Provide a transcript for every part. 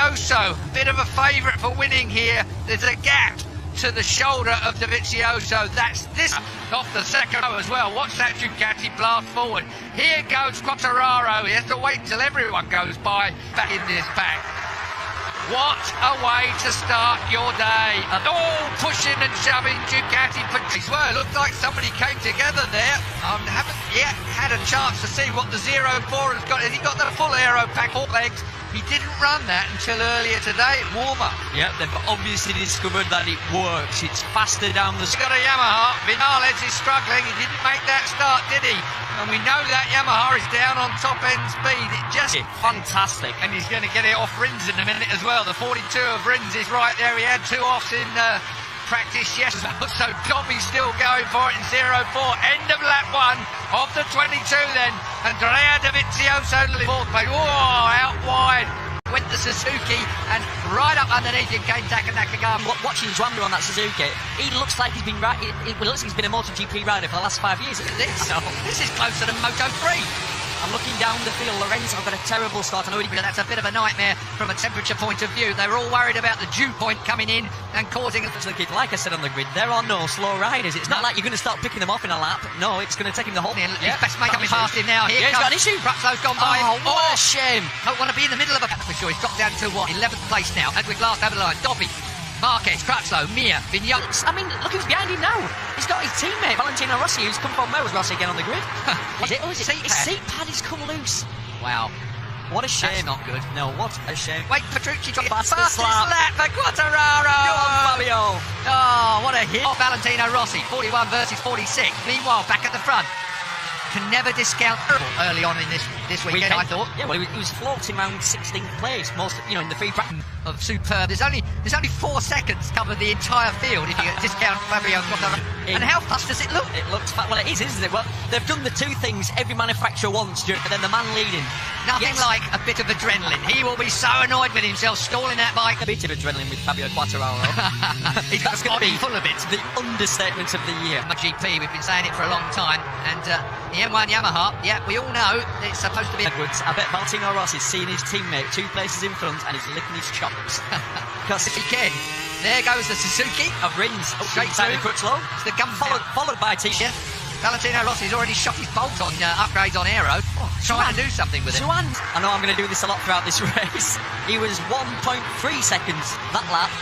Dovizioso, bit of a favourite for winning here. There's a gap to the shoulder of Dovizioso. That's this off the second row as well. Watch that Ducati blast forward. Here goes Quartararo. He has to wait until everyone goes by back in this pack. What a way to start your day. All pushing and shoving Ducati. Well, it looks like somebody came together there. Haven't yet had a chance to see what the 04 has got. Has he got the full aero pack, all legs? He didn't run that until earlier today at warm-up. Yeah, they've obviously discovered that it works. It's faster down the... He's got a Yamaha. Vinales is struggling. He didn't make that start, did he? And we know that Yamaha is down on top-end speed. It just... Fantastic. And he's going to get it off Rins in a minute as well. The 42 of Rins is right there. He had 2 offs in practice yesterday. So Tommy's still going for it in 04. End of lap 1 of the 22 then. Andrea Dovizioso in the fourth place. Whoa, out wide. Went the Suzuki and right up underneath him came Taka Nakagami. Watching Zwander on that Suzuki, he looks like he's been it looks like he's been a MotoGP rider for the last 5 years. This is closer than Moto3. I'm looking down the field. Lorenzo got a terrible start. I know that's a bit of a nightmare from a temperature point of view. They were all worried about the dew point coming in and causing... Like I said on the grid, there are no slow riders. It's not like you're going to start picking them off in a lap. No, it's going to take him the whole... His best mate coming past him now. Here he's got an issue. Crutchlo's gone by. Oh, what a shame. Don't want to be in the middle of a... For sure, he's dropped down to what? 11th place now. As we glassed over the line. Dobby, Marquez, Crutchlow, Mir, Vinales. I mean, look who's behind him now. He's got his teammate, Valentino Rossi, who's come from Wales Rossi again on the grid. His seat pad has come loose. Wow. What a shame. That's not good. No, what a shame. Wait, Petrucci trying fastest lap for Quartararo. Go on, Fabio. Oh, what a hit. Valentino Rossi, 41 versus 46. Meanwhile, back at the front. Can never discount early on in this weekend, I thought. Yeah, well, he was floating around 16th place, most, in the free practice. Of superb. There's only 4 seconds to cover the entire field if you discount Fabio Quartararo. And how fast does it look? It looks fast. Well, it is, isn't it? Well, they've done the 2 things every manufacturer wants, but then the man leading. Nothing like a bit of adrenaline. He will be so annoyed with himself stalling that bike. A bit of adrenaline with Fabio Quartararo. He's got a body full of it. The understatement of the year. MotoGP, we've been saying it for a long time, and the M1 Yamaha, yeah, we all know it's supposed to be... Edwards, I bet Valentino Rossi's seeing his teammate 2 places in front and he's licking his chops. Because if he can. There goes the Suzuki. Of Rins. Straight through. Crutchlow. It's the gun followed by T-shirt. Valentino Rossi's already shot his bolt on upgrades on aero, trying to do something with it. I know I'm going to do this a lot throughout this race. He was 1.3 seconds that lap.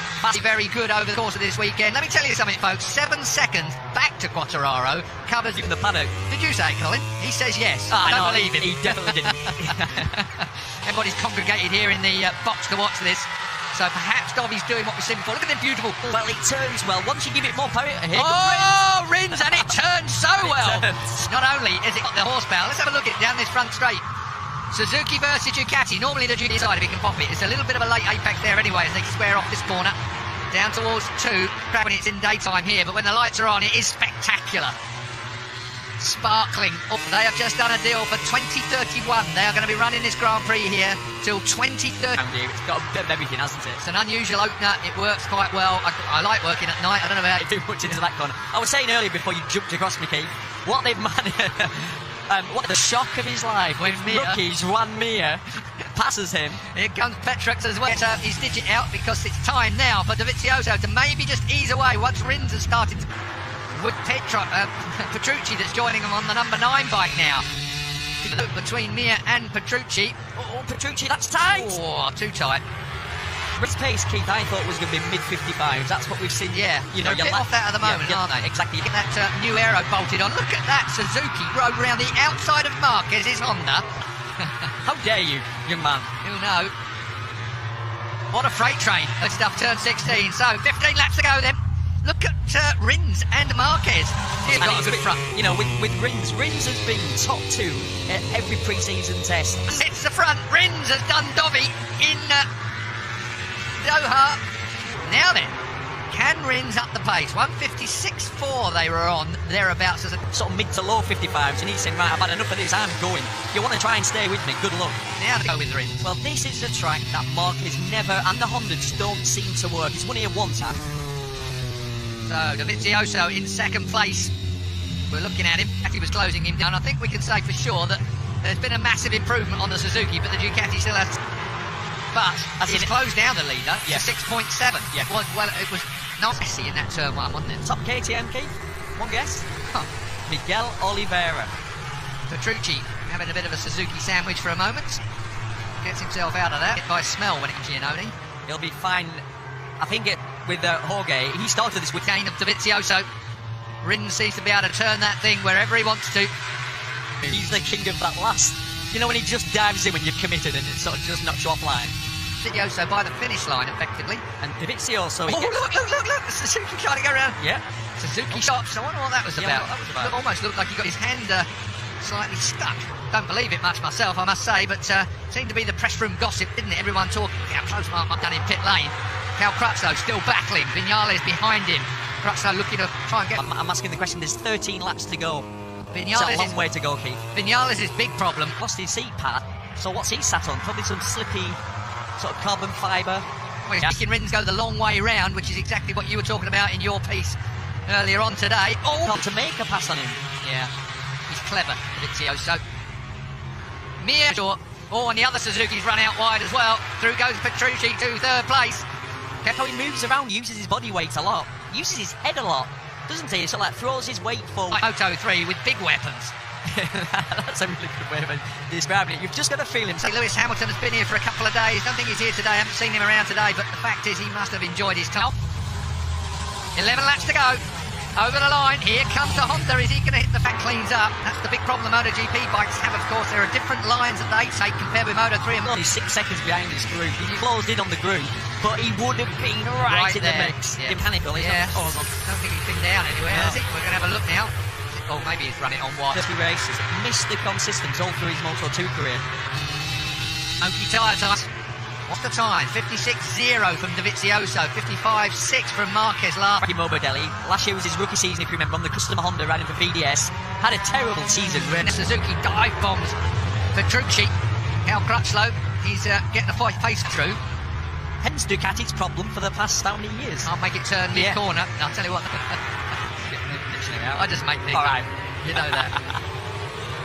Very good over the course of this weekend. Let me tell you something, folks. 7 seconds back to Quartararo covers in the paddock. Did you say it, Colin? He says yes. I don't believe him. He definitely didn't. Everybody's congregated here in the box to watch this. So perhaps Dobby's doing what we've seen before. Look at them beautiful. Well, it turns well. Once you give it more power, here Rins, and it turns so well. Not only has it got the horsepower, let's have a look at it down this front straight. Suzuki versus Ducati. Normally the Ducati side, if he can pop it. It's a little bit of a late apex there anyway as they square off this corner. Down towards 2, when it's in daytime here, but when the lights are on, it is spectacular. Sparkling. Oh, they have just done a deal for 2031. They are going to be running this Grand Prix here till 2030. It's got a bit of everything, hasn't it? It's an unusual opener. It works quite well. I like working at night. I don't know about too much into that corner. I was saying earlier before you jumped across me, Keith, what they've managed. What the shock of his life when rookie Juan Mir passes him. Here comes Petrux as well. His digit out because it's time now for Dovizioso to maybe just ease away once Rins has started to... With Petrucci that's joining him on the number 9 bike now. Between Mir and Petrucci. Oh, Petrucci, that's tight. Oh, too tight. His pace, Keith, I thought was going to be mid-55s. That's what we've seen. Yeah, you're a bit off that at the moment, aren't they? Exactly. Get that new aero bolted on. Look at that Suzuki rode around the outside of Marquez's Honda. How dare you, young man? Who know? What a freight train. That stuff turned 16. So 15 laps to go then. Look at Rins and Marquez. He's got a good front. With Rins has been top 2 at every pre-season test. It's the front. Rins has done Dobby in Doha. Now then, can Rins up the pace? 156.4 they were on, thereabouts. As a sort of mid to low 55s, and he's saying, right, I've had enough of this, I'm going. If you want to try and stay with me, good luck. Now to go with Rins. Well, this is a track that Marquez never, and the Honda just don't seem to work. He's won here once. So, Dovizioso in 2nd place. We're looking at him. Ducati was closing him down. I think we can say for sure that there's been a massive improvement on the Suzuki, but the Ducati still has but As it's in- closed down the leader Yeah. to 6.7. Yeah. Well, it was not messy in that turn one, wasn't it? Top KTM, Keith? One guess? Huh. Miguel Oliveira. Petrucci having a bit of a Suzuki sandwich for a moment. Gets himself out of that by smell when it was Giannone. He'll be fine. I think with Jorge, he started this with Gain of Dovizioso. Rins seems to be able to turn that thing wherever he wants to. He's the king of that last. You know when he just dives in when you're committed and it sort of just knocks you offline. Dovizioso by the finish line, effectively. And Dovizioso, Oh, look! The Suzuki trying to go around. Yeah. Suzuki shops. I wonder what that was Yeah, about. what that was about. Almost looked like he got his hand slightly stuck. Don't believe it much myself, I must say, but seemed to be the press room gossip, didn't it? Everyone talking how close Mark done in pit lane. Cal Crutchlow still battling. Viñales behind him. Crutchlow looking to try and get. I'm asking the question, there's 13 laps to go. It's a Viñales' long way to go, Keith. Viñales' big problem. Lost his seat pad, so what's he sat on? Probably some slippy sort of carbon fibre. Well, he's making Riddens go the long way round, which is exactly what you were talking about in your piece earlier on today. Oh! Got to make a pass on him. Yeah, he's clever, Dovizioso. Mir. Oh, and the other Suzuki's run out wide as well. Through goes Petrucci to third place. How he moves around, uses his body weight a lot, uses his head a lot, doesn't he? So like throws his weight forward. Moto3 with big weapons. That's a really good way of describing it. You've just got to feel him. So Lewis Hamilton has been here for a couple of days. Don't think he's here today. I haven't seen him around today, but the fact is he must have enjoyed his time. 11 laps to go. Over the line, here comes the Honda. Is he going to hit the back cleans up? That's the big problem the MotoGP bikes have, of course. There are different lines that they take compared with Moto3 and He's 6 seconds behind his group. He closed in on the group, but he would have been right in the there. mix. Yeah. You're panical. He's Yeah. not awesome. Don't think he's been down anywhere, No. has he? We're going to have a look now. Oh, maybe he's run it on wide. 30 races, Mr. Consistent all through his Moto2 career. Smoky tyre time. What's the time? 56.0 from Dovizioso, 55.6 from Marquez last. Frankie Morbidelli, last year was his rookie season, if you remember, on the customer Honda riding for VDS. Had a terrible season. And Suzuki dive bombs Petrucci. Cal Crutchlow, he's getting a face through. Hence Ducati's problem for the past how many years? Can't make it turn Yeah. mid-corner. I'll tell you what. I just make things All right. up. You know that.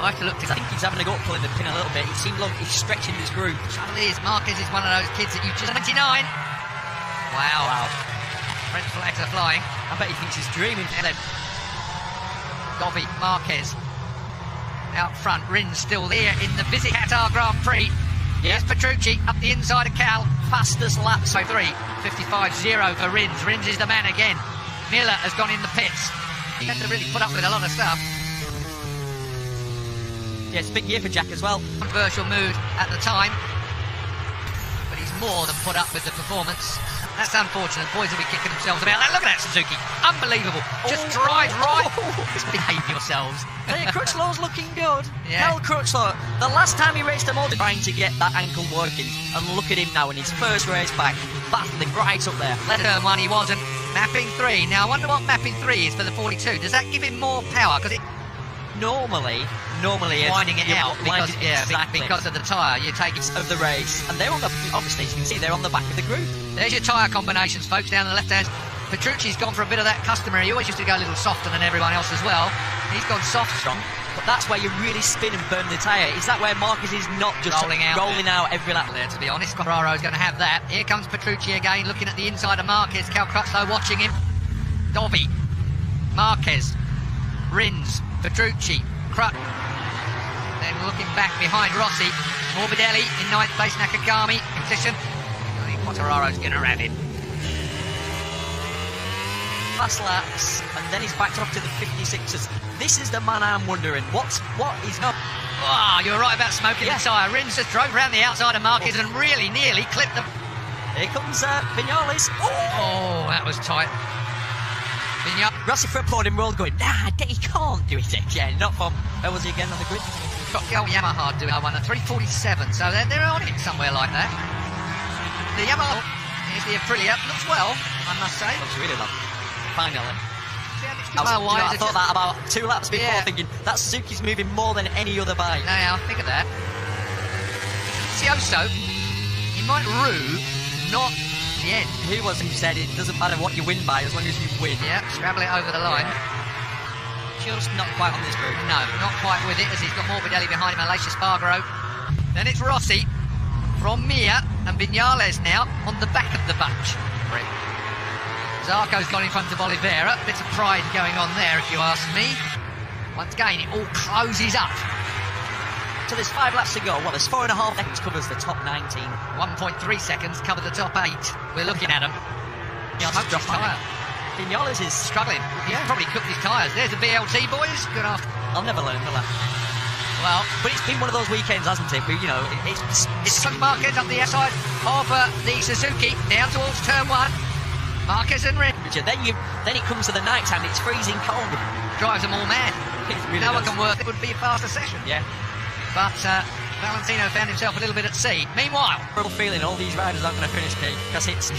I have to look to I think he's having a go at pulling the pin a little bit. It seemed like he's stretching his group. trouble is, Marquez is one of those kids that you just... 29! Wow. Red flags are flying. I bet he thinks he's dreaming. Dovi, Marquez. Out front, Rins still there in the Visit Qatar Grand Prix. Here's Petrucci up the inside of Cal. Fastest lap. So 55.0 for Rins. Rins is the man again. Miller has gone in the pits. He had to really put up with a lot of stuff. Yeah, it's a big year for Jack as well. Controversial mood at the time, but he's more than put up with the performance. That's unfortunate. Boys will be kicking themselves about that. Look at that Suzuki. Unbelievable. Just drive right. Just behave yourselves. Hey, Crutchlow's looking good. Yeah. Hell, Crutchlow. The last time he raced a motor, trying to get that ankle working. And look at him now in his first race back. Battling right up there. Turn one, he wasn't. Mapping 3. Now, I wonder what mapping 3 is for the 42. Does that give him more power? Because it... Normally winding it out because, exactly. because of the tyre. You take it of the race, and they're on the, obviously as you can see, they're on the back of the group. There's your tyre combinations, folks, down the left hand. Petrucci's gone for a bit of that customary. He always used to go a little softer than everyone else as well. He's gone soft strong. But that's where you really spin and burn the tyre. Is that where Marquez is not just rolling out every lap? There, to be honest, Quarararo's going to have that. Here comes Petrucci again, looking at the inside of Marquez. Cal Crutchlow watching him. Dovi, Marquez, Rins, Petrucci, Crut. Then looking back behind Rossi. Morbidelli in 9th place, Nakagami in position. I think Quartararo's going to have him. Fast laps, and then he's backed off to the 56ers. This is the man I'm wondering. What is not? Oh, you're right about smoking the tyre. Rins just drove round the outside of Marquez and really nearly clipped them. Here comes Viñales. Oh, that was tight. Viñales. Rossi for a podium world going, nah, he can't do it again. Not from, where was he again on the grid? Got the old Yamaha doing one at 3:47, so they're on it somewhere like that. The Yamaha, here's the Aprilia, looks well, I must say. Looks really well. Finally. I I thought that about 2 laps before, thinking that Suzuki's moving more than any other bike. Now, think of that. Cioso, he might rue, not the end. Who was it who said it doesn't matter what you win by as long as you win? Yeah, scrabble it over the line. Just not quite on this group. No, not quite with it, as he's got Morbidelli behind him, Alessio Spargaro. Then it's Rossi from Mir. and Viñales now on the back of the bunch. Zarco's got in front of Oliveira. Bits of pride going on there, if you ask me. Once again, it all closes up. So there's 5 laps to go. Well, there's 4.5 seconds covers the top 19. 1.3 seconds cover the top 8. We're looking at them. Smoked his tyre. Viñales is Struggling. He's probably cooked his tyres. There's a BLT, boys. Good afternoon. I'll never learn, will I? Well, but it's been one of those weekends, hasn't it? Where, you know, it's Marquez up the outside of the Suzuki down towards turn 1. Marquez and Rin. Then it comes to the night time. It's freezing cold. Drives them all mad. Really no one can work. It would be a faster session. Yeah. But Valentino found himself a little bit at sea. Meanwhile, real feeling all these riders aren't going to finish, Keith, because it's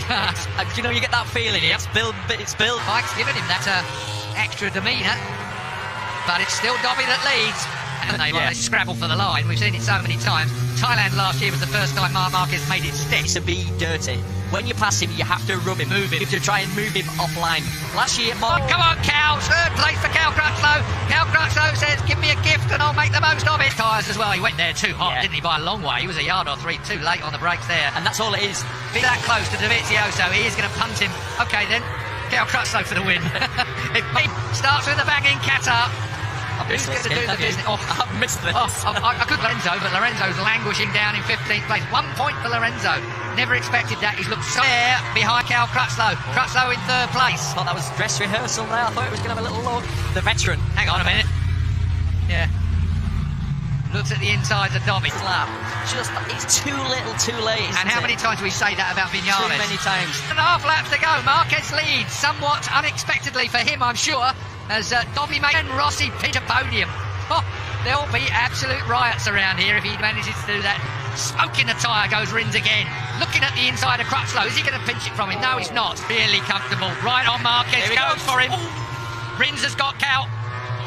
you know, you get that feeling. It's build. Mike's giving him that extra demeanour. But it's still Dobby that leads. And they scrabble for the line. We've seen it so many times. Thailand last year was the first time Marquez made it stick. To be dirty. When you pass him, you have to rub him, move him, to try and move him offline. Last year, come on, Cal. Third place for Cal Crutchlow. Cal Crutchlow says, give me a gift and I'll make the most of it. Tyres as well. He went there too hot, didn't he, by a long way. He was a yard or 3 too late on the brakes there. And that's all it is. Be that close to Dovizioso. He is going to punt him. OK, then. Cal Crutchlow for the win. It starts with a bang in Qatar. Who's going to do the business? I've missed this. I could Lorenzo, but Lorenzo's languishing down in 15th place. 1 point for Lorenzo. Never expected that. He's looked so there behind Cal Crutchlow. Crutchlow in 3rd place. I thought that was dress rehearsal there. I thought it was going to have a little look. The veteran. Hang on a minute. Yeah. Looks at the insides of Dobby. It's too little, too late. And how many times do we say that about Viñales? Too many times. 1.5 laps to go. Marquez leads somewhat unexpectedly for him, I'm sure, as Dobby and Rossi pinch a podium. Oh, there'll be absolute riots around here if he manages to do that. Smoking the tyre goes Rins again. Looking at the inside of Crutchlow. Is he going to pinch it from him? No, he's not. Really comfortable. Right on Marquez. Goes for him. Rins has got Cal.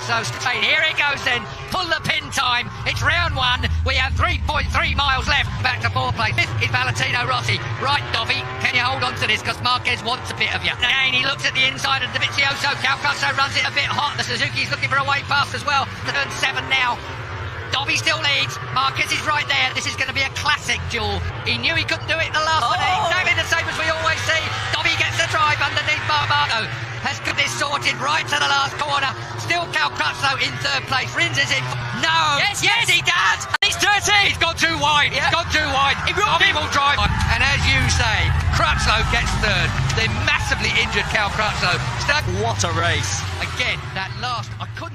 So straight. Here it goes then. Pull the pin time. It's round 1. We have 3.3 miles left. Back to 4th place. 5th is Valentino Rossi. Right, Dobby. Can you hold on to this? Because Marquez wants a bit of you. Again, he looks at the inside of Dovizioso. Cal Crutchlow runs it a bit hot. The Suzuki's looking for a way past as well. Turn 7 now. Dobby still leads. Marquez is right there. This is going to be a classic duel. He knew he couldn't do it in the last one. Exactly the same as we always see. Dobby gets the drive underneath Marco. Has got this sorted right to the last corner. Still Cal Crutchlow in 3rd place. Rins is in. No. Yes, he does. He's dirty. He's gone too wide. He's gone too wide. Dobby will drive. And as you say, Crutchlow gets 3rd. The massively injured Cal Crutchlow. What a race. Again, that last, I couldn't